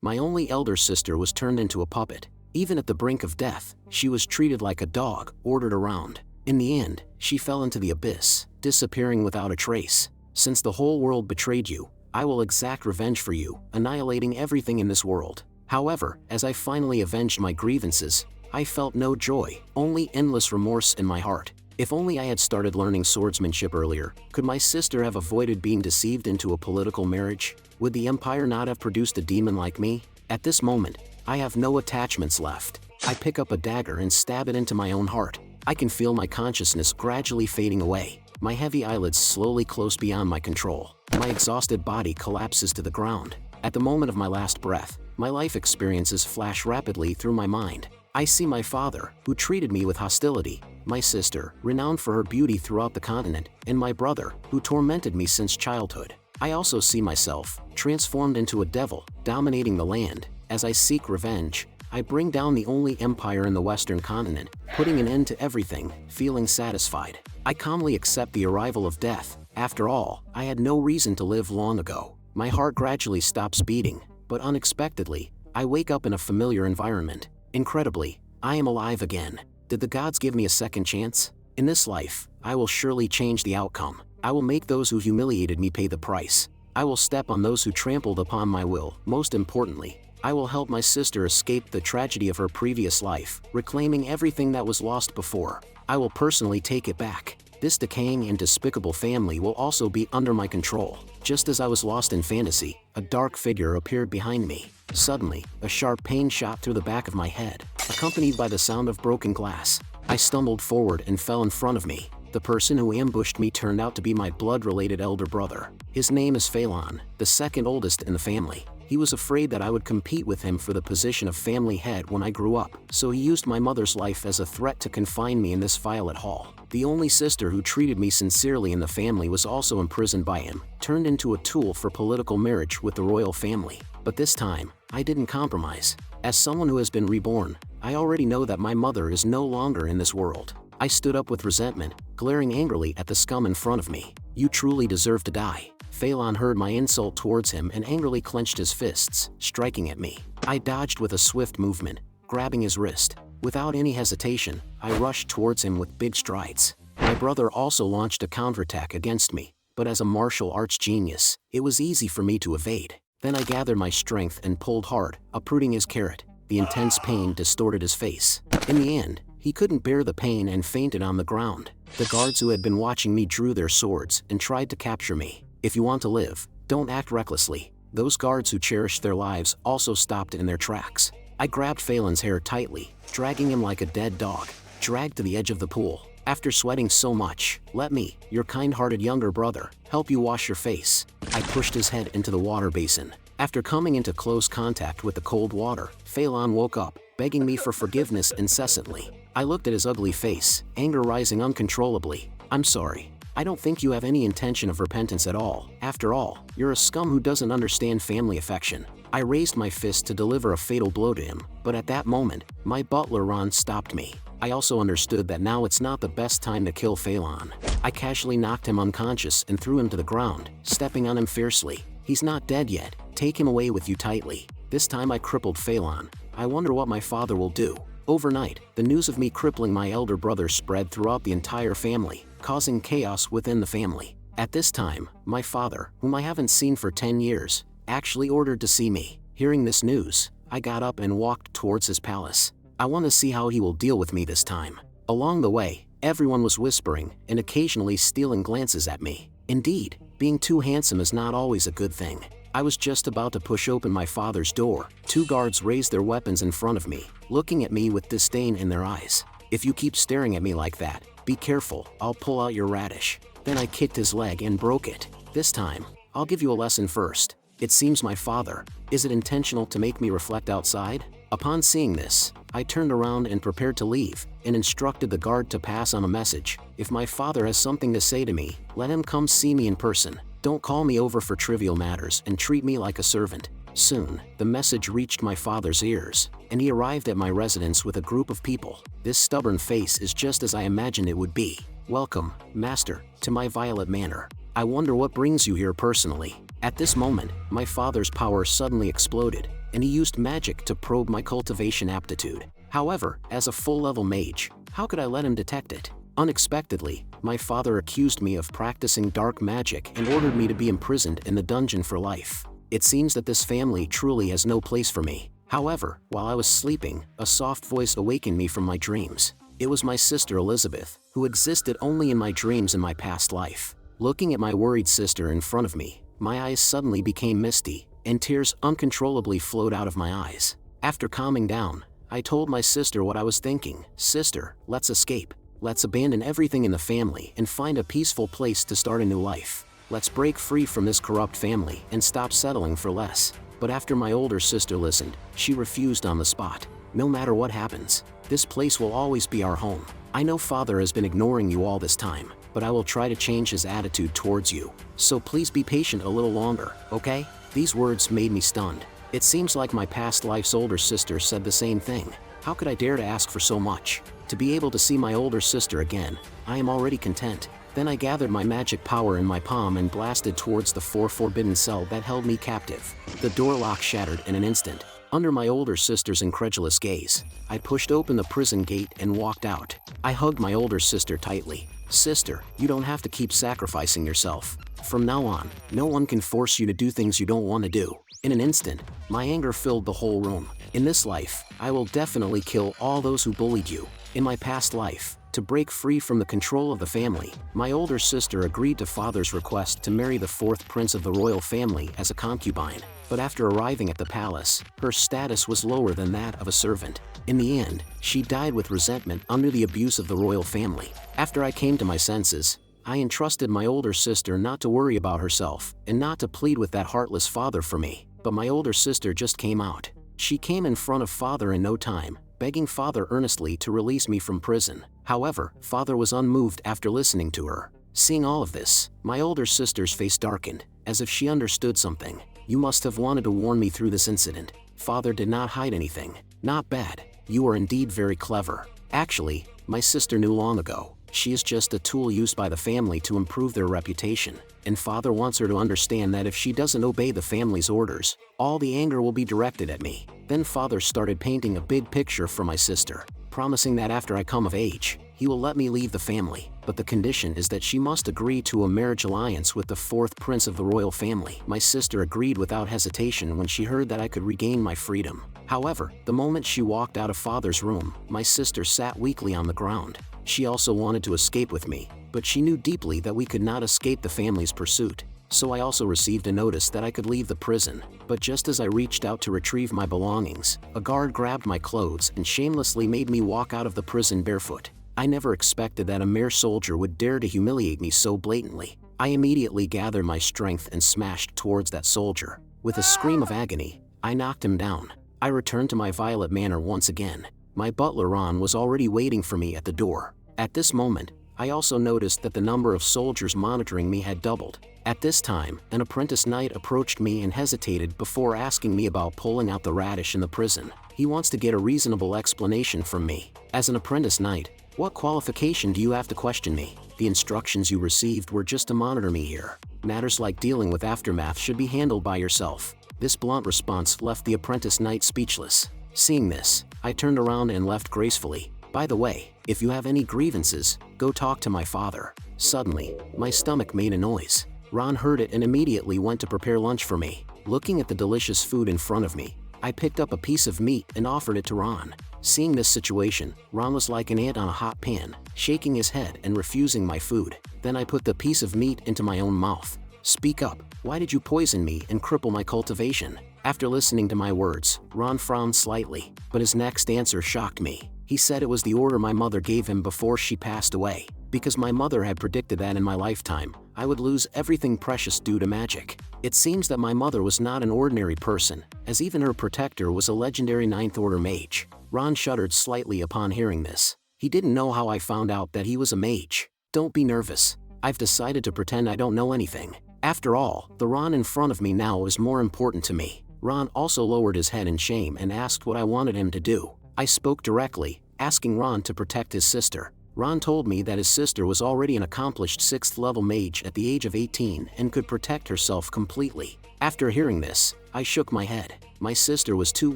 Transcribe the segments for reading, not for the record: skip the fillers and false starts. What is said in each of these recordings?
My only elder sister was turned into a puppet. Even at the brink of death, she was treated like a dog, ordered around. In the end, she fell into the abyss, disappearing without a trace. Since the whole world betrayed you, I will exact revenge for you, annihilating everything in this world. However, as I finally avenged my grievances, I felt no joy, only endless remorse in my heart. If only I had started learning swordsmanship earlier, could my sister have avoided being deceived into a political marriage? Would the Empire not have produced a demon like me? At this moment, I have no attachments left. I pick up a dagger and stab it into my own heart. I can feel my consciousness gradually fading away. My heavy eyelids slowly close beyond my control. My exhausted body collapses to the ground. At the moment of my last breath, my life experiences flash rapidly through my mind. I see my father, who treated me with hostility, my sister, renowned for her beauty throughout the continent, and my brother, who tormented me since childhood. I also see myself, transformed into a devil, dominating the land. As I seek revenge, I bring down the only empire in the Western continent, putting an end to everything, feeling satisfied. I calmly accept the arrival of death. After all, I had no reason to live long ago. My heart gradually stops beating, but unexpectedly, I wake up in a familiar environment. Incredibly, I am alive again. Did the gods give me a second chance? In this life, I will surely change the outcome. I will make those who humiliated me pay the price. I will step on those who trampled upon my will. Most importantly, I will help my sister escape the tragedy of her previous life, reclaiming everything that was lost before. I will personally take it back. This decaying and despicable family will also be under my control. Just as I was lost in fantasy, a dark figure appeared behind me. Suddenly, a sharp pain shot through the back of my head, accompanied by the sound of broken glass. I stumbled forward and fell in front of me. The person who ambushed me turned out to be my blood-related elder brother. His name is Phelan, the second oldest in the family. He was afraid that I would compete with him for the position of family head when I grew up, so he used my mother's life as a threat to confine me in this violet hall. The only sister who treated me sincerely in the family was also imprisoned by him, turned into a tool for political marriage with the royal family. But this time, I didn't compromise. As someone who has been reborn, I already know that my mother is no longer in this world. I stood up with resentment, glaring angrily at the scum in front of me. You truly deserve to die. Phelan heard my insult towards him and angrily clenched his fists, striking at me. I dodged with a swift movement, grabbing his wrist. Without any hesitation, I rushed towards him with big strides. My brother also launched a counterattack against me, but as a martial arts genius, it was easy for me to evade. Then I gathered my strength and pulled hard, uprooting his carrot. The intense pain distorted his face. In the end, he couldn't bear the pain and fainted on the ground. The guards who had been watching me drew their swords and tried to capture me. If you want to live, don't act recklessly. Those guards who cherished their lives also stopped in their tracks. I grabbed Phelan's hair tightly, dragging him like a dead dog, dragged to the edge of the pool. After sweating so much, let me, your kind-hearted younger brother, help you wash your face. I pushed his head into the water basin. After coming into close contact with the cold water, Phelan woke up, begging me for forgiveness incessantly. I looked at his ugly face, anger rising uncontrollably. I'm sorry. I don't think you have any intention of repentance at all. After all, you're a scum who doesn't understand family affection. I raised my fist to deliver a fatal blow to him, but at that moment, my butler Ron stopped me. I also understood that now it's not the best time to kill Phelan. I casually knocked him unconscious and threw him to the ground, stepping on him fiercely. He's not dead yet. Take him away with you tightly. This time I crippled Phelan. I wonder what my father will do. Overnight, the news of me crippling my elder brother spread throughout the entire family, causing chaos within the family. At this time, my father, whom I haven't seen for 10 years, actually ordered to see me. Hearing this news, I got up and walked towards his palace. I want to see how he will deal with me this time. Along the way, everyone was whispering and occasionally stealing glances at me. Indeed, being too handsome is not always a good thing. I was just about to push open my father's door. Two guards raised their weapons in front of me, looking at me with disdain in their eyes. If you keep staring at me like that, be careful, I'll pull out your radish. Then I kicked his leg and broke it. This time, I'll give you a lesson first. It seems my father. Is it intentional to make me reflect outside? Upon seeing this, I turned around and prepared to leave, and instructed the guard to pass on a message. If my father has something to say to me, let him come see me in person. Don't call me over for trivial matters and treat me like a servant. Soon, the message reached my father's ears, and he arrived at my residence with a group of people. This stubborn face is just as I imagined it would be. Welcome, master, to my violet manor. I wonder what brings you here personally. At this moment, my father's power suddenly exploded. and he used magic to probe my cultivation aptitude. However, as a full-level mage, how could I let him detect it? Unexpectedly, my father accused me of practicing dark magic and ordered me to be imprisoned in the dungeon for life. It seems that this family truly has no place for me. However, while I was sleeping, a soft voice awakened me from my dreams. It was my sister Elizabeth, who existed only in my dreams in my past life. Looking at my worried sister in front of me, my eyes suddenly became misty, and tears uncontrollably flowed out of my eyes. After calming down, I told my sister what I was thinking. "Sister, let's escape. Let's abandon everything in the family and find a peaceful place to start a new life. Let's break free from this corrupt family and stop settling for less." But after my older sister listened, she refused on the spot. "No matter what happens, this place will always be our home. I know father has been ignoring you all this time, but I will try to change his attitude towards you. So please be patient a little longer, okay?" These words made me stunned. It seems like my past life's older sister said the same thing. How could I dare to ask for so much? To be able to see my older sister again, I am already content. Then I gathered my magic power in my palm and blasted towards the forbidden cell that held me captive. The door lock shattered in an instant. Under my older sister's incredulous gaze, I pushed open the prison gate and walked out. I hugged my older sister tightly. "Sister, you don't have to keep sacrificing yourself. From now on, no one can force you to do things you don't want to do." In an instant, my anger filled the whole room. "In this life, I will definitely kill all those who bullied you." In my past life, to break free from the control of the family, my older sister agreed to father's request to marry the fourth prince of the royal family as a concubine. But after arriving at the palace, her status was lower than that of a servant. In the end, she died with resentment under the abuse of the royal family. After I came to my senses, I entrusted my older sister not to worry about herself and not to plead with that heartless father for me. But my older sister just came out. She came in front of father in no time, begging father earnestly to release me from prison. However, father was unmoved after listening to her. Seeing all of this, my older sister's face darkened, as if she understood something. "You must have wanted to warn me through this incident. Father did not hide anything." "Not bad. You are indeed very clever." Actually, my sister knew long ago. She is just a tool used by the family to improve their reputation, and father wants her to understand that if she doesn't obey the family's orders, all the anger will be directed at me. Then father started painting a big picture for my sister, promising that after I come of age, he will let me leave the family, but the condition is that she must agree to a marriage alliance with the fourth prince of the royal family. My sister agreed without hesitation when she heard that I could regain my freedom. However, the moment she walked out of father's room, my sister sat weakly on the ground. She also wanted to escape with me, but she knew deeply that we could not escape the family's pursuit. So I also received a notice that I could leave the prison. But just as I reached out to retrieve my belongings, a guard grabbed my clothes and shamelessly made me walk out of the prison barefoot. I never expected that a mere soldier would dare to humiliate me so blatantly. I immediately gathered my strength and smashed towards that soldier. With a scream of agony, I knocked him down. I returned to my Violet Manor once again. My butler Ron was already waiting for me at the door. At this moment, I also noticed that the number of soldiers monitoring me had doubled. At this time, an apprentice knight approached me and hesitated before asking me about pulling out the radish in the prison. He wants to get a reasonable explanation from me. As an apprentice knight, what qualification do you have to question me? The instructions you received were just to monitor me here. Matters like dealing with aftermath should be handled by yourself. This blunt response left the apprentice knight speechless. Seeing this, I turned around and left gracefully. "By the way, if you have any grievances, go talk to my father." Suddenly, my stomach made a noise. Ron heard it and immediately went to prepare lunch for me. Looking at the delicious food in front of me, I picked up a piece of meat and offered it to Ron. Seeing this situation, Ron was like an ant on a hot pan, shaking his head and refusing my food. Then I put the piece of meat into my own mouth. "Speak up, why did you poison me and cripple my cultivation?" After listening to my words, Ron frowned slightly, but his next answer shocked me. He said it was the order my mother gave him before she passed away. Because my mother had predicted that in my lifetime, I would lose everything precious due to magic. It seems that my mother was not an ordinary person, as even her protector was a legendary 9th Order mage. Ron shuddered slightly upon hearing this. He didn't know how I found out that he was a mage. "Don't be nervous. I've decided to pretend I don't know anything. After all, the Ron in front of me now is more important to me." Ron also lowered his head in shame and asked what I wanted him to do. I spoke directly, asking Ron to protect his sister. Ron told me that his sister was already an accomplished 6th level mage at the age of 18 and could protect herself completely. After hearing this, I shook my head. My sister was too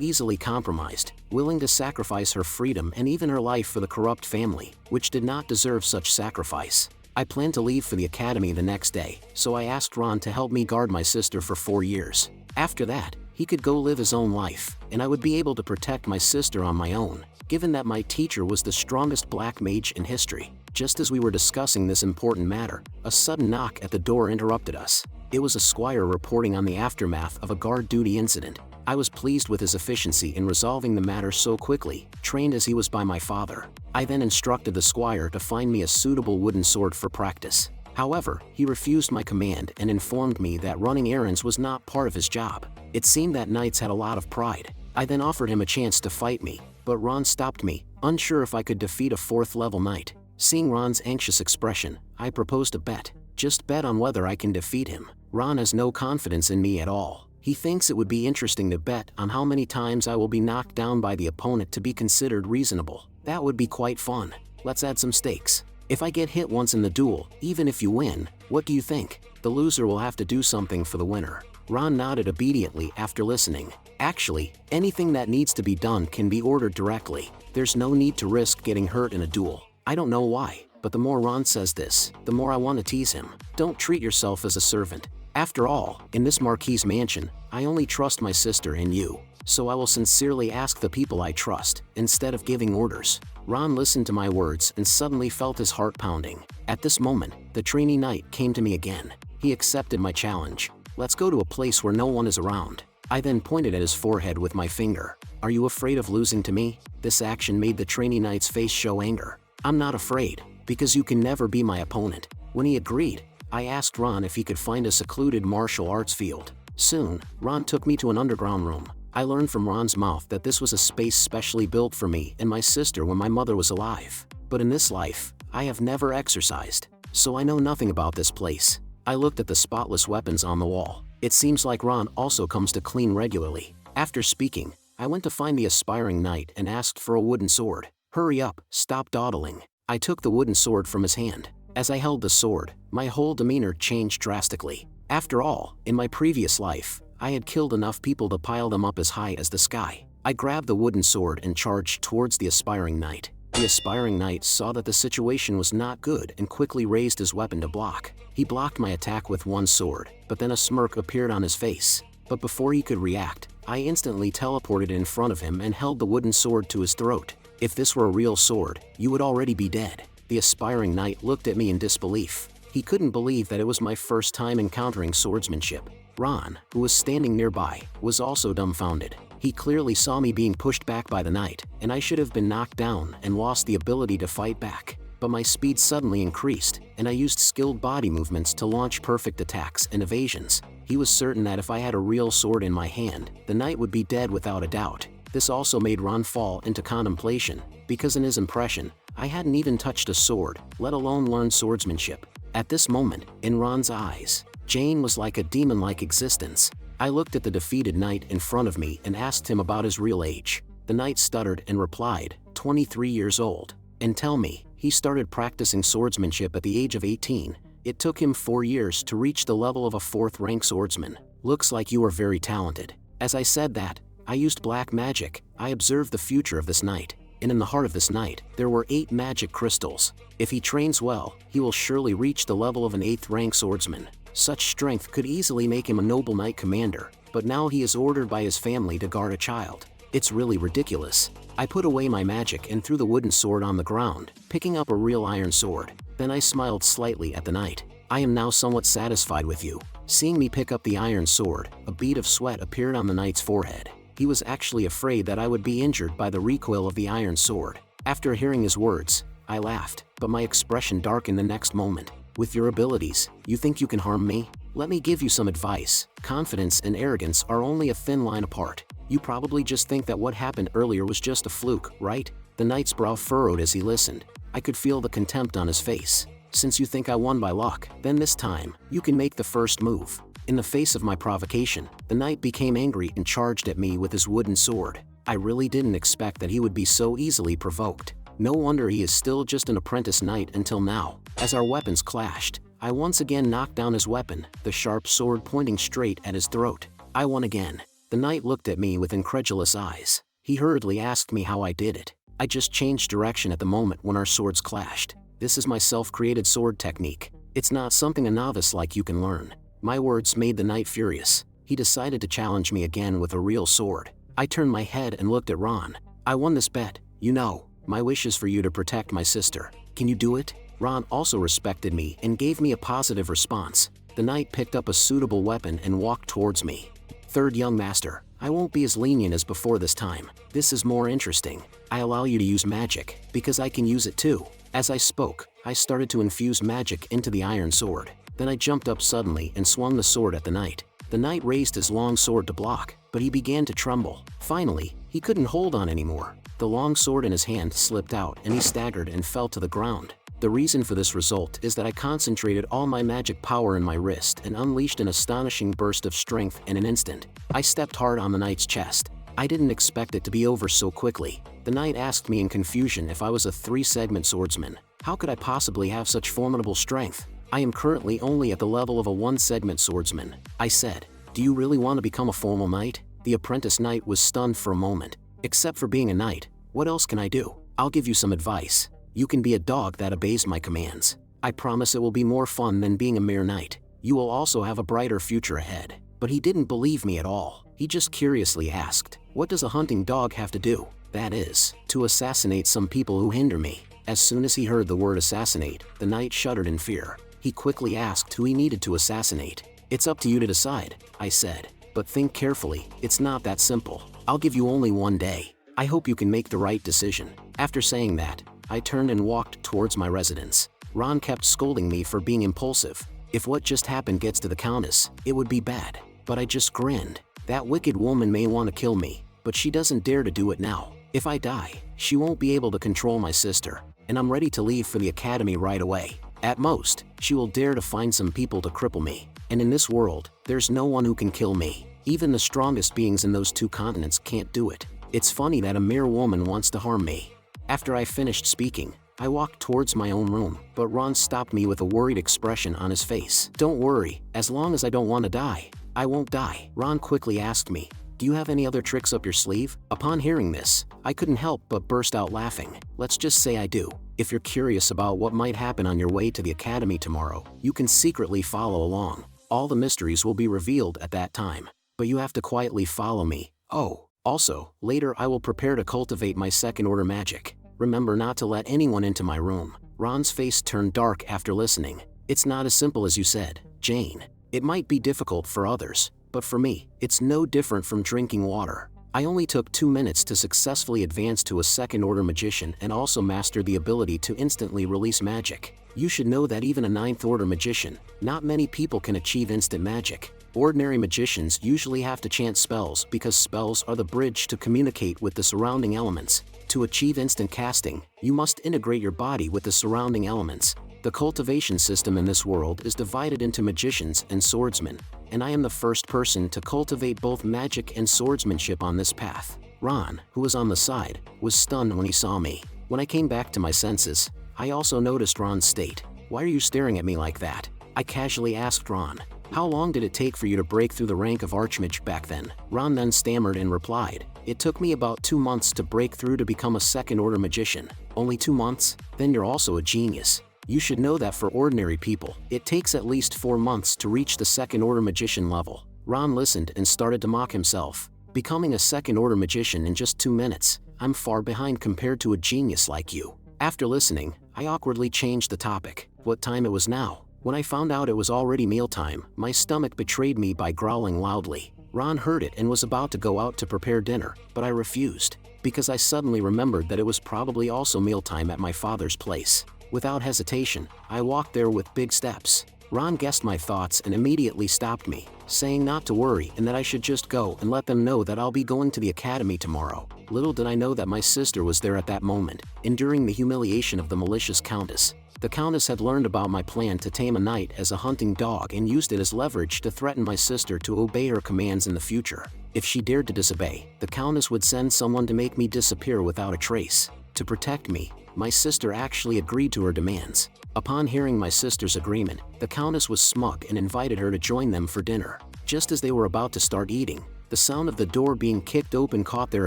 easily compromised, willing to sacrifice her freedom and even her life for the corrupt family, which did not deserve such sacrifice. I planned to leave for the academy the next day, so I asked Ron to help me guard my sister for 4 years. After that, he could go live his own life, and I would be able to protect my sister on my own, given that my teacher was the strongest black mage in history. Just as we were discussing this important matter, a sudden knock at the door interrupted us. It was a squire reporting on the aftermath of a guard duty incident. I was pleased with his efficiency in resolving the matter so quickly, trained as he was by my father. I then instructed the squire to find me a suitable wooden sword for practice. However, he refused my command and informed me that running errands was not part of his job. It seemed that knights had a lot of pride. I then offered him a chance to fight me, but Ron stopped me, unsure if I could defeat a 4th level knight. Seeing Ron's anxious expression, I proposed a bet. Just bet on whether I can defeat him. Ron has no confidence in me at all. He thinks it would be interesting to bet on how many times I will be knocked down by the opponent to be considered reasonable. That would be quite fun. Let's add some stakes. If I get hit once in the duel, even if you win, what do you think? The loser will have to do something for the winner. Ron nodded obediently after listening. Actually, anything that needs to be done can be ordered directly. There's no need to risk getting hurt in a duel. I don't know why, but the more Ron says this, the more I want to tease him. Don't treat yourself as a servant. After all, in this Marquis mansion, I only trust my sister and you, so I will sincerely ask the people I trust, instead of giving orders. Ron listened to my words and suddenly felt his heart pounding. At this moment, the trainee knight came to me again. He accepted my challenge. Let's go to a place where no one is around. I then pointed at his forehead with my finger. Are you afraid of losing to me? This action made the trainee knight's face show anger. I'm not afraid, because you can never be my opponent. When he agreed, I asked Ron if he could find a secluded martial arts field. Soon, Ron took me to an underground room. I learned from Ron's mouth that this was a space specially built for me and my sister when my mother was alive. But in this life, I have never exercised, so I know nothing about this place. I looked at the spotless weapons on the wall. It seems like Ron also comes to clean regularly. After speaking, I went to find the aspiring knight and asked for a wooden sword. Hurry up, stop dawdling. I took the wooden sword from his hand. As I held the sword, my whole demeanor changed drastically. After all, in my previous life, I had killed enough people to pile them up as high as the sky. I grabbed the wooden sword and charged towards the aspiring knight. The aspiring knight saw that the situation was not good and quickly raised his weapon to block. He blocked my attack with one sword, but then a smirk appeared on his face. But before he could react, I instantly teleported in front of him and held the wooden sword to his throat. If this were a real sword, you would already be dead. The aspiring knight looked at me in disbelief. He couldn't believe that it was my first time encountering swordsmanship. Ron, who was standing nearby, was also dumbfounded. He clearly saw me being pushed back by the knight, and I should have been knocked down and lost the ability to fight back. But my speed suddenly increased, and I used skilled body movements to launch perfect attacks and evasions. He was certain that if I had a real sword in my hand, the knight would be dead without a doubt. This also made Ron fall into contemplation, because in his impression, I hadn't even touched a sword, let alone learned swordsmanship. At this moment, in Ron's eyes, Jane was like a demon-like existence. I looked at the defeated knight in front of me and asked him about his real age. The knight stuttered and replied, 23 years old. And tell me, he started practicing swordsmanship at the age of 18. It took him 4 years to reach the level of a 4th-rank swordsman. Looks like you are very talented. As I said that, I used black magic. I observed the future of this knight, and in the heart of this knight, there were 8 magic crystals. If he trains well, he will surely reach the level of an 8th-rank swordsman. Such strength could easily make him a noble knight commander, but now he is ordered by his family to guard a child. It's really ridiculous. I put away my magic and threw the wooden sword on the ground, picking up a real iron sword. Then I smiled slightly at the knight. I am now somewhat satisfied with you. Seeing me pick up the iron sword, a bead of sweat appeared on the knight's forehead. He was actually afraid that I would be injured by the recoil of the iron sword. After hearing his words, I laughed, but my expression darkened the next moment. With your abilities, you think you can harm me? Let me give you some advice. Confidence and arrogance are only a thin line apart. You probably just think that what happened earlier was just a fluke, right? The knight's brow furrowed as he listened. I could feel the contempt on his face. Since you think I won by luck, then this time, you can make the first move. In the face of my provocation, the knight became angry and charged at me with his wooden sword. I really didn't expect that he would be so easily provoked. No wonder he is still just an apprentice knight until now. As our weapons clashed, I once again knocked down his weapon, the sharp sword pointing straight at his throat. I won again. The knight looked at me with incredulous eyes. He hurriedly asked me how I did it. I just changed direction at the moment when our swords clashed. This is my self-created sword technique. It's not something a novice like you can learn. My words made the knight furious. He decided to challenge me again with a real sword. I turned my head and looked at Ron. I won this bet. You know, my wish is for you to protect my sister. Can you do it? Ron also respected me and gave me a positive response. The knight picked up a suitable weapon and walked towards me. Third young master, I won't be as lenient as before this time. This is more interesting. I allow you to use magic, because I can use it too. As I spoke, I started to infuse magic into the iron sword. Then I jumped up suddenly and swung the sword at the knight. The knight raised his long sword to block, but he began to tremble. Finally, he couldn't hold on anymore. The long sword in his hand slipped out and he staggered and fell to the ground. The reason for this result is that I concentrated all my magic power in my wrist and unleashed an astonishing burst of strength in an instant. I stepped hard on the knight's chest. I didn't expect it to be over so quickly. The knight asked me in confusion if I was a 3-segment swordsman. How could I possibly have such formidable strength? I am currently only at the level of a 1-segment swordsman. I said, do you really want to become a formal knight? The apprentice knight was stunned for a moment. Except for being a knight, what else can I do? I'll give you some advice. You can be a dog that obeys my commands. I promise it will be more fun than being a mere knight. You will also have a brighter future ahead. But he didn't believe me at all. He just curiously asked, what does a hunting dog have to do? That is, to assassinate some people who hinder me. As soon as he heard the word assassinate, the knight shuddered in fear. He quickly asked who he needed to assassinate. It's up to you to decide, I said. But think carefully, it's not that simple. I'll give you only 1 day. I hope you can make the right decision. After saying that, I turned and walked towards my residence. Ron kept scolding me for being impulsive. If what just happened gets to the countess, it would be bad. But I just grinned. That wicked woman may want to kill me, but she doesn't dare to do it now. If I die, she won't be able to control my sister, and I'm ready to leave for the academy right away. At most, she will dare to find some people to cripple me. And in this world, there's no one who can kill me. Even the strongest beings in those 2 continents can't do it. It's funny that a mere woman wants to harm me. After I finished speaking, I walked towards my own room, but Ron stopped me with a worried expression on his face. Don't worry, as long as I don't want to die, I won't die. Ron quickly asked me, do you have any other tricks up your sleeve? Upon hearing this, I couldn't help but burst out laughing. Let's just say I do. If you're curious about what might happen on your way to the academy tomorrow, you can secretly follow along. All the mysteries will be revealed at that time, but you have to quietly follow me. Oh, also, later I will prepare to cultivate my second-order magic. Remember not to let anyone into my room. Ron's face turned dark after listening. It's not as simple as you said, Jane. It might be difficult for others, but for me, it's no different from drinking water. I only took 2 minutes to successfully advance to a second-order magician and also master the ability to instantly release magic. You should know that even a 9th-order magician, not many people can achieve instant magic. Ordinary magicians usually have to chant spells because spells are the bridge to communicate with the surrounding elements. To achieve instant casting, you must integrate your body with the surrounding elements. The cultivation system in this world is divided into magicians and swordsmen, and I am the first person to cultivate both magic and swordsmanship on this path. Ron, who was on the side, was stunned when he saw me. When I came back to my senses, I also noticed Ron's state. Why are you staring at me like that? I casually asked Ron. How long did it take for you to break through the rank of Archmage back then? Ron then stammered and replied, it took me about 2 months to break through to become a second-order magician. Only 2 months? Then you're also a genius. You should know that for ordinary people, it takes at least 4 months to reach the second-order magician level. Ron listened and started to mock himself. Becoming a second-order magician in just 2 minutes, I'm far behind compared to a genius like you. After listening, I awkwardly changed the topic. What time it was now? When I found out it was already mealtime, my stomach betrayed me by growling loudly. Ron heard it and was about to go out to prepare dinner, but I refused, because I suddenly remembered that it was probably also mealtime at my father's place. Without hesitation, I walked there with big steps. Ron guessed my thoughts and immediately stopped me, saying not to worry and that I should just go and let them know that I'll be going to the academy tomorrow. Little did I know that my sister was there at that moment, enduring the humiliation of the malicious countess. The countess had learned about my plan to tame a knight as a hunting dog and used it as leverage to threaten my sister to obey her commands in the future. If she dared to disobey, the countess would send someone to make me disappear without a trace. To protect me, my sister actually agreed to her demands. Upon hearing my sister's agreement, the countess was smug and invited her to join them for dinner. Just as they were about to start eating, The sound of the door being kicked open caught their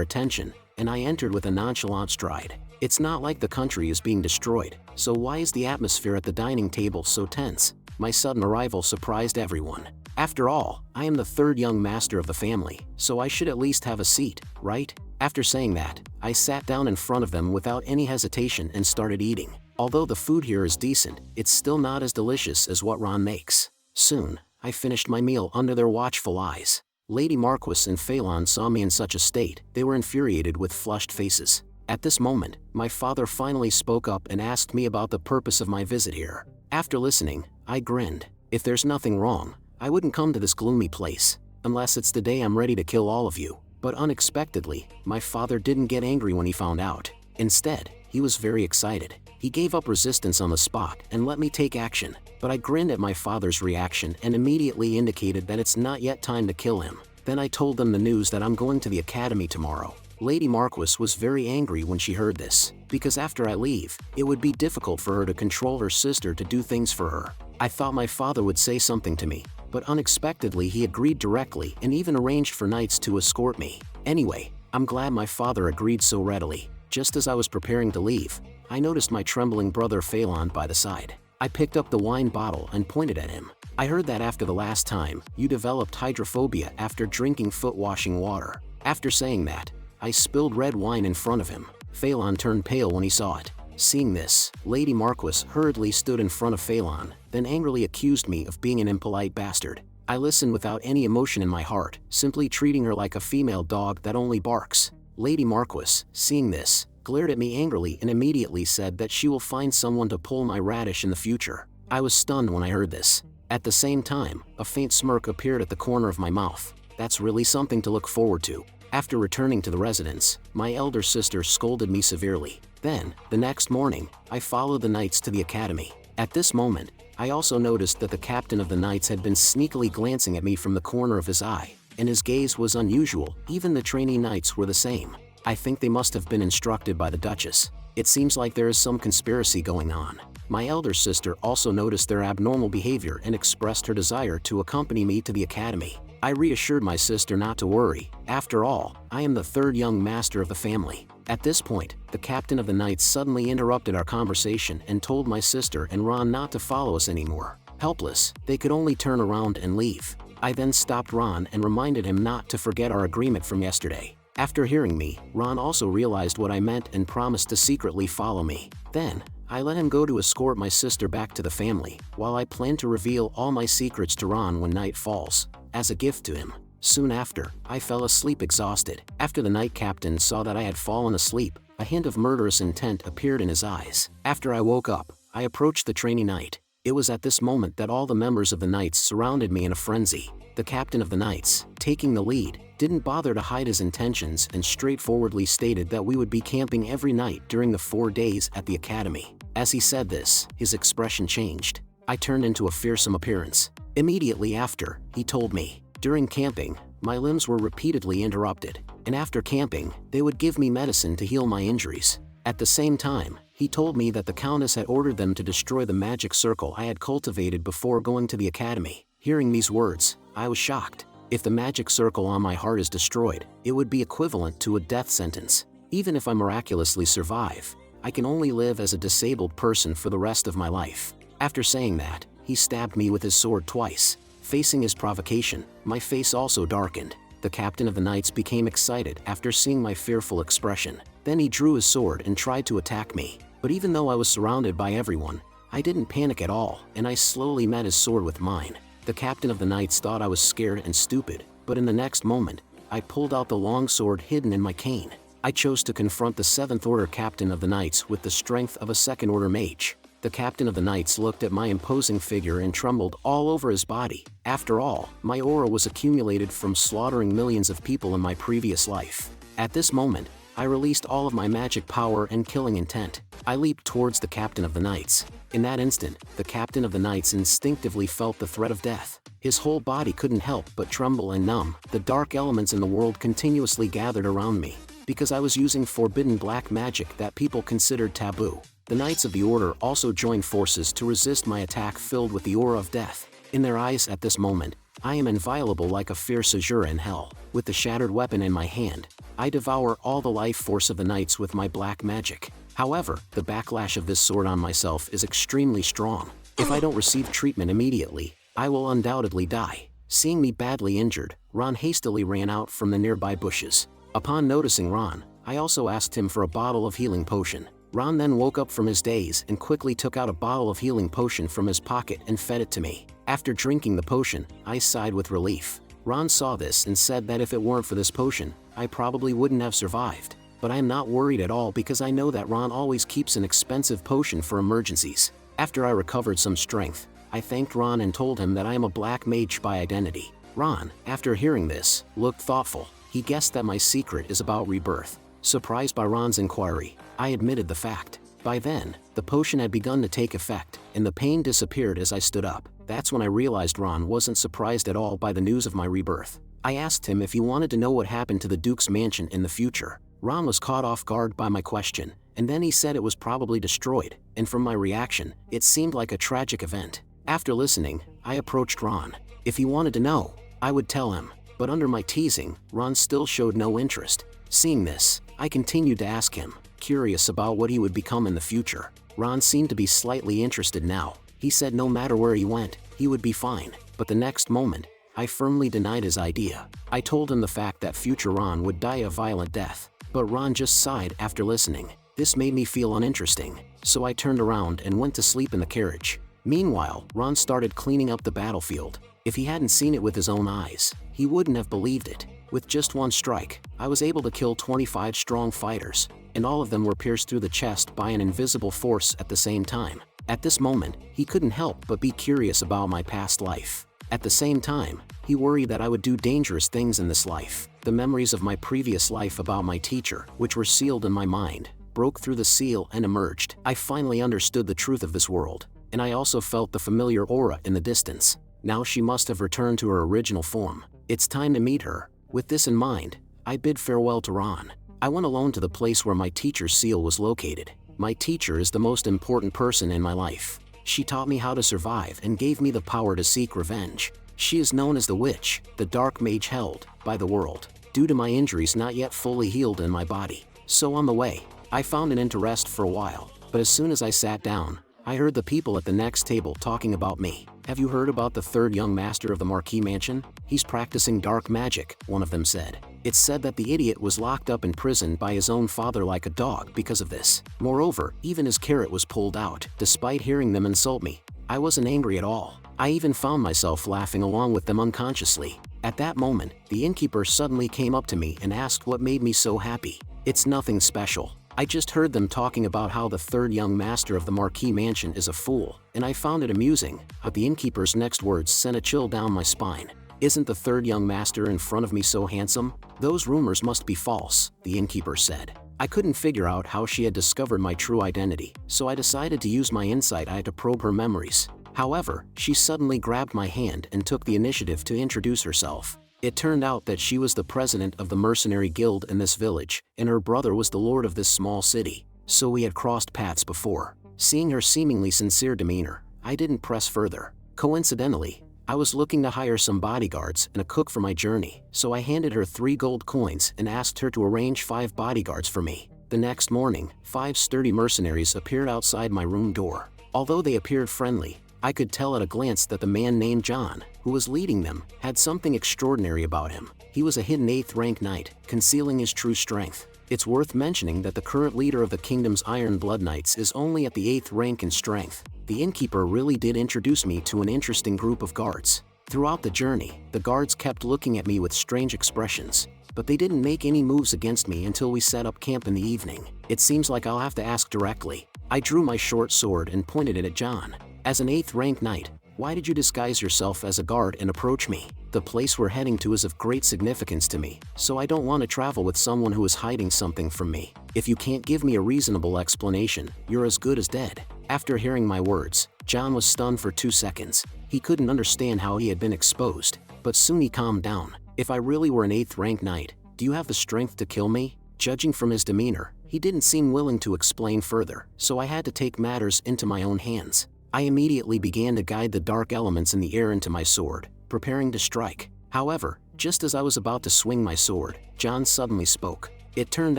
attention, and I entered with a nonchalant stride. It's not like the country is being destroyed, so why is the atmosphere at the dining table so tense? My sudden arrival surprised everyone. After all, I am the third young master of the family, so I should at least have a seat, right? After saying that, I sat down in front of them without any hesitation and started eating. Although the food here is decent, it's still not as delicious as what Ron makes. Soon, I finished my meal under their watchful eyes. Lady Marquis and Phelan saw me in such a state, they were infuriated with flushed faces. At this moment, my father finally spoke up and asked me about the purpose of my visit here. After listening, I grinned. If there's nothing wrong, I wouldn't come to this gloomy place, unless it's the day I'm ready to kill all of you. But unexpectedly, my father didn't get angry when he found out. Instead, he was very excited. He gave up resistance on the spot and let me take action, but I grinned at my father's reaction and immediately indicated that it's not yet time to kill him. Then I told them the news that I'm going to the academy tomorrow. Lady Marquis was very angry when she heard this, because after I leave, it would be difficult for her to control her sister to do things for her. I thought my father would say something to me, but unexpectedly he agreed directly and even arranged for knights to escort me. Anyway, I'm glad my father agreed so readily. Just as I was preparing to leave, I noticed my trembling brother Phelan by the side. I picked up the wine bottle and pointed at him. I heard that after the last time, you developed hydrophobia after drinking foot-washing water. After saying that, I spilled red wine in front of him. Phelan turned pale when he saw it. Seeing this, Lady Marquis hurriedly stood in front of Phelan, then angrily accused me of being an impolite bastard. I listened without any emotion in my heart, simply treating her like a female dog that only barks. Lady Marquis, seeing this, glared at me angrily and immediately said that she will find someone to pull my radish in the future. I was stunned when I heard this. At the same time, a faint smirk appeared at the corner of my mouth. That's really something to look forward to. After returning to the residence, my elder sister scolded me severely. Then, the next morning, I followed the knights to the academy. At this moment, I also noticed that the captain of the knights had been sneakily glancing at me from the corner of his eye, and his gaze was unusual. Even the trainee knights were the same. I think they must have been instructed by the Duchess. It seems like there is some conspiracy going on. My elder sister also noticed their abnormal behavior and expressed her desire to accompany me to the academy. I reassured my sister not to worry. After all, I am the third young master of the family. At this point, the captain of the knights suddenly interrupted our conversation and told my sister and Ron not to follow us anymore. Helpless, they could only turn around and leave. I then stopped Ron and reminded him not to forget our agreement from yesterday. After hearing me, Ron also realized what I meant and promised to secretly follow me. Then, I let him go to escort my sister back to the family, while I planned to reveal all my secrets to Ron when night falls, as a gift to him. Soon after, I fell asleep exhausted. After the knight captain saw that I had fallen asleep, a hint of murderous intent appeared in his eyes. After I woke up, I approached the trainee knight. It was at this moment that all the members of the knights surrounded me in a frenzy. The captain of the knights, taking the lead, didn't bother to hide his intentions and straightforwardly stated that we would be camping every night during the 4 days at the academy. As he said this, his expression changed. I turned into a fearsome appearance. Immediately after, he told me, during camping, my limbs were repeatedly interrupted, and after camping, they would give me medicine to heal my injuries. At the same time, he told me that the Countess had ordered them to destroy the magic circle I had cultivated before going to the academy. Hearing these words, I was shocked. If the magic circle on my heart is destroyed, it would be equivalent to a death sentence. Even if I miraculously survive, I can only live as a disabled person for the rest of my life. After saying that, he stabbed me with his sword twice. Facing his provocation, my face also darkened. The captain of the knights became excited after seeing my fearful expression. Then he drew his sword and tried to attack me. But even though I was surrounded by everyone, I didn't panic at all, and I slowly met his sword with mine. The captain of the knights thought I was scared and stupid, but in the next moment, I pulled out the long sword hidden in my cane. I chose to confront the 7th Order captain of the knights with the strength of a 2nd Order mage. The captain of the knights looked at my imposing figure and trembled all over his body. After all, my aura was accumulated from slaughtering millions of people in my previous life. At this moment, I released all of my magic power and killing intent. I leaped towards the captain of the knights. In that instant, the captain of the knights instinctively felt the threat of death. His whole body couldn't help but tremble and numb. The dark elements in the world continuously gathered around me, because I was using forbidden black magic that people considered taboo. The Knights of the Order also joined forces to resist my attack filled with the aura of death. In their eyes at this moment, I am inviolable like a fierce azure in hell. With the shattered weapon in my hand, I devour all the life force of the knights with my black magic. However, the backlash of this sword on myself is extremely strong. If I don't receive treatment immediately, I will undoubtedly die. Seeing me badly injured, Ron hastily ran out from the nearby bushes. Upon noticing Ron, I also asked him for a bottle of healing potion. Ron then woke up from his daze and quickly took out a bottle of healing potion from his pocket and fed it to me. After drinking the potion, I sighed with relief. Ron saw this and said that if it weren't for this potion, I probably wouldn't have survived. But I am not worried at all because I know that Ron always keeps an expensive potion for emergencies. After I recovered some strength, I thanked Ron and told him that I am a black mage by identity. Ron, after hearing this, looked thoughtful. He guessed that my secret is about rebirth. Surprised by Ron's inquiry, I admitted the fact. By then, the potion had begun to take effect, and the pain disappeared as I stood up. That's when I realized Ron wasn't surprised at all by the news of my rebirth. I asked him if he wanted to know what happened to the Duke's mansion in the future. Ron was caught off guard by my question, and then he said it was probably destroyed, and from my reaction, it seemed like a tragic event. After listening, I approached Ron. If he wanted to know, I would tell him, but under my teasing, Ron still showed no interest. Seeing this, I continued to ask him, curious about what he would become in the future. Ron seemed to be slightly interested now. He said no matter where he went, he would be fine, but the next moment, I firmly denied his idea. I told him the fact that future Ron would die a violent death, but Ron just sighed after listening. This made me feel uninteresting, so I turned around and went to sleep in the carriage. Meanwhile, Ron started cleaning up the battlefield. If he hadn't seen it with his own eyes, he wouldn't have believed it. With just one strike, I was able to kill 25 strong fighters, and all of them were pierced through the chest by an invisible force at the same time. At this moment, he couldn't help but be curious about my past life. At the same time, he worried that I would do dangerous things in this life. The memories of my previous life about my teacher, which were sealed in my mind, broke through the seal and emerged. I finally understood the truth of this world, and I also felt the familiar aura in the distance. Now she must have returned to her original form. It's time to meet her. With this in mind, I bid farewell to Ron. I went alone to the place where my teacher's seal was located. My teacher is the most important person in my life. She taught me how to survive and gave me the power to seek revenge. She is known as the witch, the dark mage held by the world, due to my injuries not yet fully healed in my body. So on the way, I found an inn to rest for a while, but as soon as I sat down, I heard the people at the next table talking about me. Have you heard about the third young master of the Marquis Mansion? He's practicing dark magic, one of them said. It's said that the idiot was locked up in prison by his own father like a dog because of this. Moreover, even his carrot was pulled out. Despite hearing them insult me, I wasn't angry at all. I even found myself laughing along with them unconsciously. At that moment, the innkeeper suddenly came up to me and asked what made me so happy. It's nothing special. I just heard them talking about how the third young master of the Marquis Mansion is a fool, and I found it amusing, but the innkeeper's next words sent a chill down my spine. Isn't the third young master in front of me so handsome? Those rumors must be false, the innkeeper said. I couldn't figure out how she had discovered my true identity, so I decided to use my insight eye to probe her memories. However, she suddenly grabbed my hand and took the initiative to introduce herself. It turned out that she was the president of the mercenary guild in this village, and her brother was the lord of this small city, so we had crossed paths before. Seeing her seemingly sincere demeanor, I didn't press further. Coincidentally, I was looking to hire some bodyguards and a cook for my journey, so I handed her 3 gold coins and asked her to arrange 5 bodyguards for me. The next morning, 5 sturdy mercenaries appeared outside my room door. Although they appeared friendly, I could tell at a glance that the man named John, who was leading them, had something extraordinary about him. He was a hidden 8th rank knight, concealing his true strength. It's worth mentioning that the current leader of the kingdom's Iron Blood Knights is only at the 8th rank in strength. The innkeeper really did introduce me to an interesting group of guards. Throughout the journey, the guards kept looking at me with strange expressions, but they didn't make any moves against me until we set up camp in the evening. It seems like I'll have to ask directly. I drew my short sword and pointed it at John. As an 8th rank knight, why did you disguise yourself as a guard and approach me? The place we're heading to is of great significance to me, so I don't want to travel with someone who is hiding something from me. If you can't give me a reasonable explanation, you're as good as dead. After hearing my words, John was stunned for 2 seconds. He couldn't understand how he had been exposed, but soon he calmed down. If I really were an 8th rank knight, do you have the strength to kill me? Judging from his demeanor, he didn't seem willing to explain further, so I had to take matters into my own hands. I immediately began to guide the dark elements in the air into my sword. preparing to strike. However, just as I was about to swing my sword, John suddenly spoke. It turned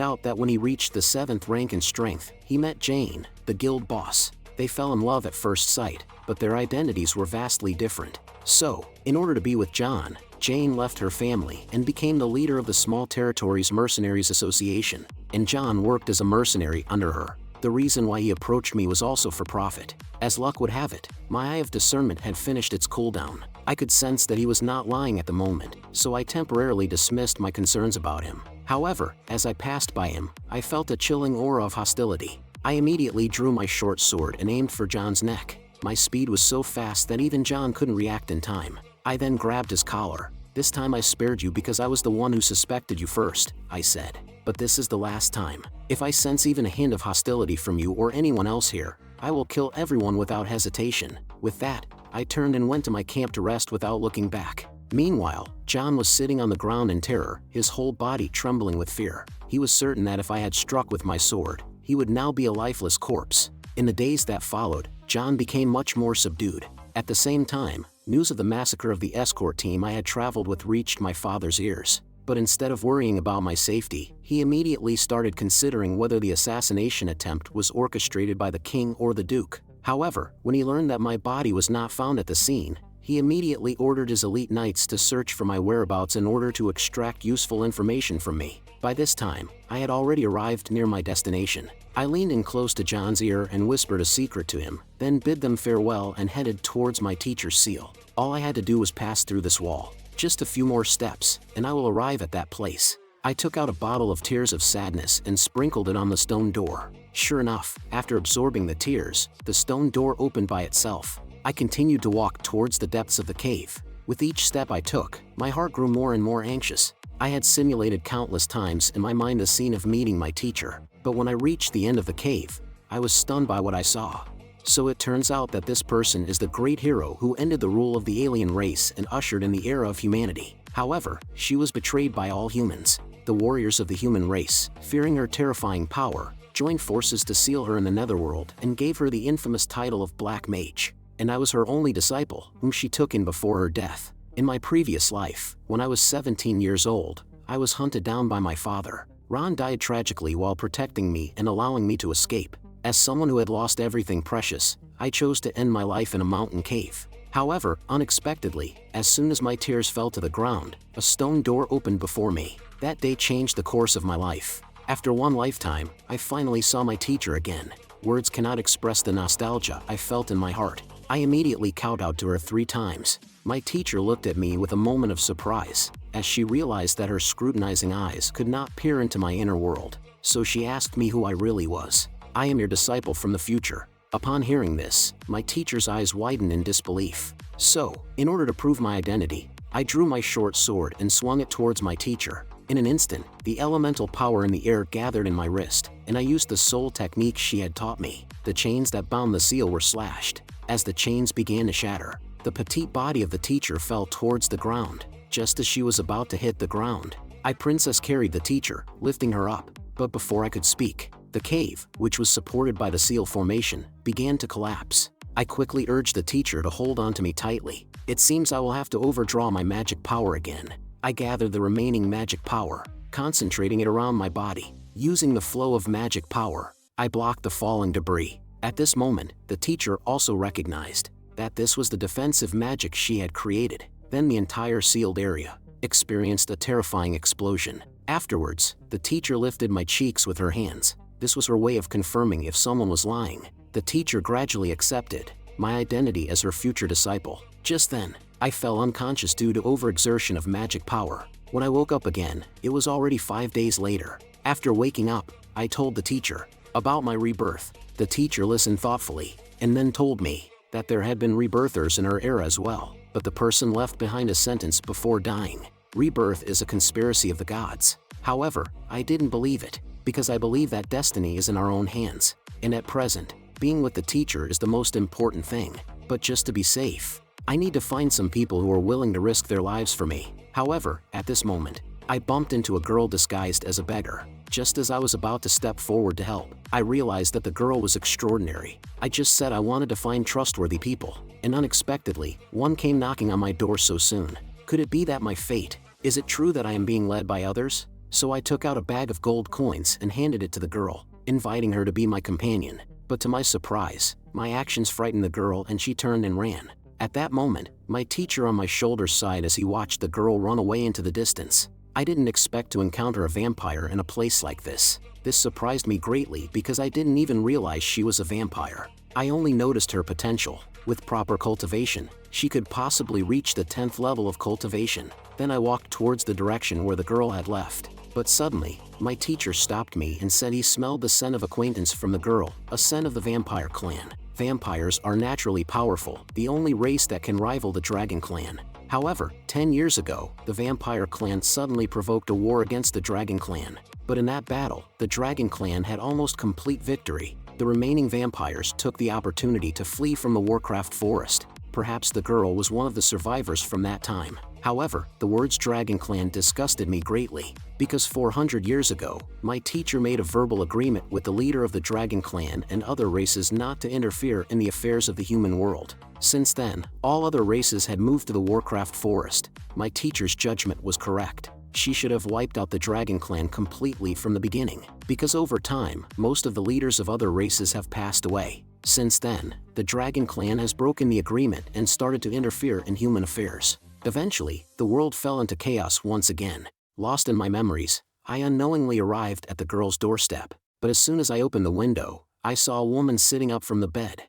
out that when he reached the 7th rank in strength, he met Jane, the guild boss. They fell in love at first sight, but their identities were vastly different. So, in order to be with John, Jane left her family and became the leader of the Small Territories Mercenaries Association, and John worked as a mercenary under her. The reason why he approached me was also for profit. As luck would have it, my eye of discernment had finished its cooldown. I could sense that he was not lying at the moment, so I temporarily dismissed my concerns about him. However, as I passed by him, I felt a chilling aura of hostility. I immediately drew my short sword and aimed for John's neck. My speed was so fast that even John couldn't react in time. I then grabbed his collar. "This time I spared you because I was the one who suspected you first," I said. "But this is the last time. If I sense even a hint of hostility from you or anyone else here, I will kill everyone without hesitation." With that, I turned and went to my camp to rest without looking back. Meanwhile, John was sitting on the ground in terror, his whole body trembling with fear. He was certain that if I had struck with my sword, he would now be a lifeless corpse. In the days that followed, John became much more subdued. At the same time, news of the massacre of the escort team I had traveled with reached my father's ears. But instead of worrying about my safety, he immediately started considering whether the assassination attempt was orchestrated by the king or the duke. However, when he learned that my body was not found at the scene, he immediately ordered his elite knights to search for my whereabouts in order to extract useful information from me. By this time, I had already arrived near my destination. I leaned in close to John's ear and whispered a secret to him, then bid them farewell and headed towards my teacher's seal. All I had to do was pass through this wall. Just a few more steps, and I will arrive at that place. I took out a bottle of tears of sadness and sprinkled it on the stone door. Sure enough, after absorbing the tears, the stone door opened by itself. I continued to walk towards the depths of the cave. With each step I took, my heart grew more and more anxious. I had simulated countless times in my mind the scene of meeting my teacher, but when I reached the end of the cave, I was stunned by what I saw. So it turns out that this person is the great hero who ended the rule of the alien race and ushered in the era of humanity. However, she was betrayed by all humans. The warriors of the human race, fearing her terrifying power, joined forces to seal her in the netherworld and gave her the infamous title of Black Mage. And I was her only disciple, whom she took in before her death. In my previous life, when I was 17 years old, I was hunted down by my father. Ron died tragically while protecting me and allowing me to escape. As someone who had lost everything precious, I chose to end my life in a mountain cave. However, unexpectedly, as soon as my tears fell to the ground, a stone door opened before me. That day changed the course of my life. After one lifetime, I finally saw my teacher again. Words cannot express the nostalgia I felt in my heart. I immediately kowtowed to her 3 times. My teacher looked at me with a moment of surprise, as she realized that her scrutinizing eyes could not peer into my inner world. So she asked me who I really was. "I am your disciple from the future." Upon hearing this, my teacher's eyes widened in disbelief. So, in order to prove my identity, I drew my short sword and swung it towards my teacher. In an instant, the elemental power in the air gathered in my wrist, and I used the soul technique she had taught me. The chains that bound the seal were slashed. As the chains began to shatter, the petite body of the teacher fell towards the ground. Just as she was about to hit the ground, I princess carried the teacher, lifting her up. But before I could speak, the cave, which was supported by the seal formation, began to collapse. I quickly urged the teacher to hold on to me tightly. It seems I will have to overdraw my magic power again. I gathered the remaining magic power, concentrating it around my body. Using the flow of magic power, I blocked the falling debris. At this moment, the teacher also recognized that this was the defensive magic she had created. Then the entire sealed area experienced a terrifying explosion. Afterwards, the teacher lifted my cheeks with her hands. This was her way of confirming if someone was lying. The teacher gradually accepted my identity as her future disciple. Just then, I fell unconscious due to overexertion of magic power. When I woke up again, it was already 5 days later. After waking up, I told the teacher about my rebirth. The teacher listened thoughtfully, and then told me that there had been rebirthers in her era as well, but the person left behind a sentence before dying. Rebirth is a conspiracy of the gods. However, I didn't believe it, because I believe that destiny is in our own hands. And at present, being with the teacher is the most important thing. But just to be safe, I need to find some people who are willing to risk their lives for me. However, at this moment, I bumped into a girl disguised as a beggar. Just as I was about to step forward to help, I realized that the girl was extraordinary. I just said I wanted to find trustworthy people, and unexpectedly, one came knocking on my door so soon. Could it be that my fate? Is it true that I am being led by others? So I took out a bag of gold coins and handed it to the girl, inviting her to be my companion. But to my surprise, my actions frightened the girl and she turned and ran. At that moment, my teacher on my shoulder sighed as he watched the girl run away into the distance. I didn't expect to encounter a vampire in a place like this. This surprised me greatly because I didn't even realize she was a vampire. I only noticed her potential. With proper cultivation, she could possibly reach the 10th level of cultivation. Then I walked towards the direction where the girl had left. But suddenly, my teacher stopped me and said he smelled the scent of acquaintance from the girl, a scent of the vampire clan. Vampires are naturally powerful, the only race that can rival the dragon clan. However, 10 years ago, the vampire clan suddenly provoked a war against the dragon clan. But in that battle, the dragon clan had almost complete victory. The remaining vampires took the opportunity to flee from the Warcraft forest. Perhaps the girl was one of the survivors from that time. However, the words dragon clan disgusted me greatly, because 400 years ago, my teacher made a verbal agreement with the leader of the dragon clan and other races not to interfere in the affairs of the human world. Since then, all other races had moved to the Warcraft forest. My teacher's judgment was correct. She should have wiped out the dragon clan completely from the beginning, because over time, most of the leaders of other races have passed away. Since then, the dragon clan has broken the agreement and started to interfere in human affairs. Eventually, the world fell into chaos once again. Lost in my memories, I unknowingly arrived at the girl's doorstep, but as soon as I opened the window, I saw a woman sitting up from the bed.